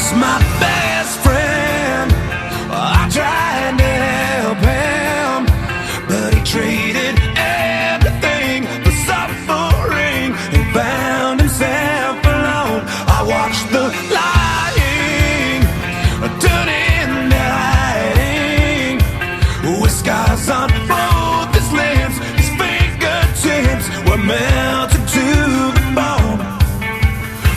lost my best friend. I tried to help him, but he traded everything for suffering and found himself alone. I watched the lying turn into hiding, with scars on both his lips. His fingertips were melted to the bone.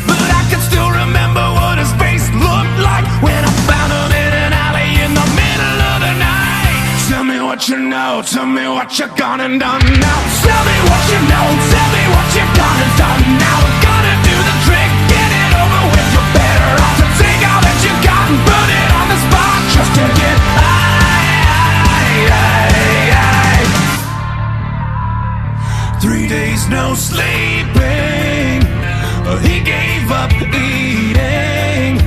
But I can still remember what his face looked like when I found him in an alley in the middle of the night. Tell me what you know, tell me what you gone and done now. Tell me what you know, tell me what you gone and done now. We're gonna do the trick, get it over with. You're better off to take all that you got and burn it on the spot just to get high. 3 days no sleeping, he gave up eating.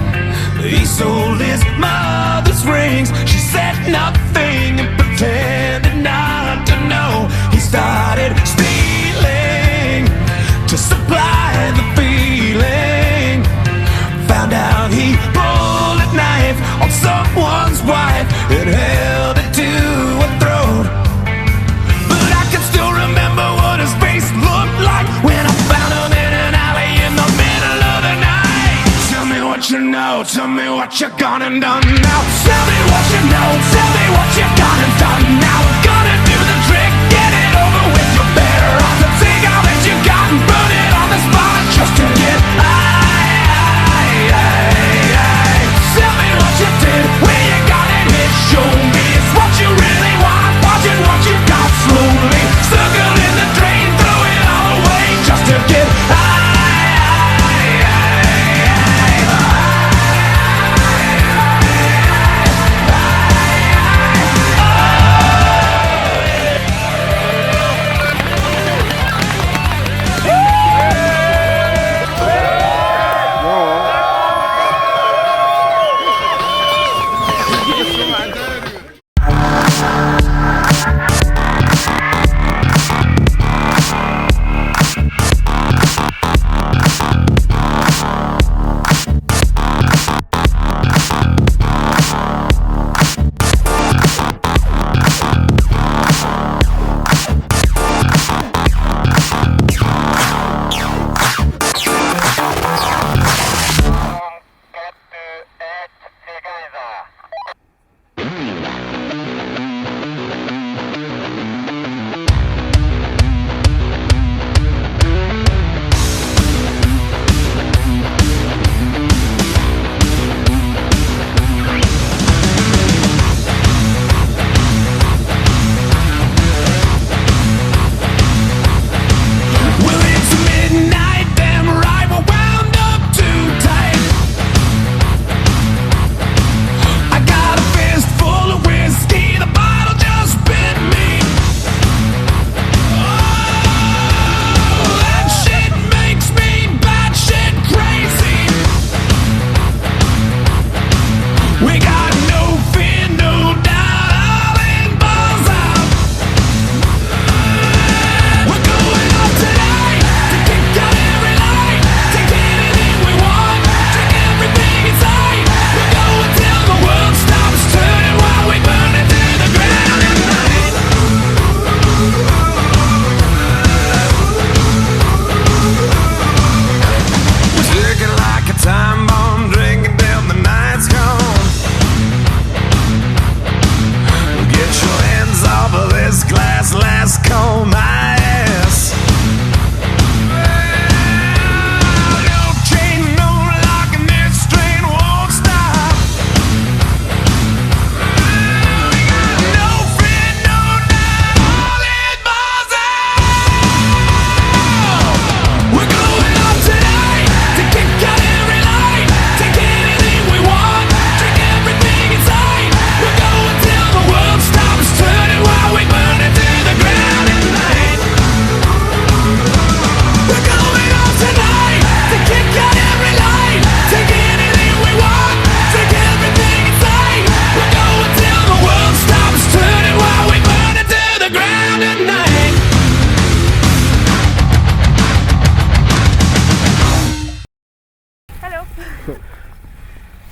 He sold his mother's rings. She said nothing and pretended not to know. He started stealing to supply the feeling. Found out he pulled a knife on someone's wife and held it to her throat. But I can still remember what his face looked like when I found him in an alley in the middle of the night. Tell me what you know, tell me what you gone and done now. Tell me what you know, tell me what you gone and done now. We're gonna do the trick, get it over with. You're better off to take all that you got and burn it on the spot just to get high. Tell me what you did, where you got it hit. Show me it's what you really want, watching what you got slowly. Circle in the drain, throw it all away just to get high.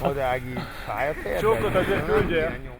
Madági pályatér? Csókot azért küldjél.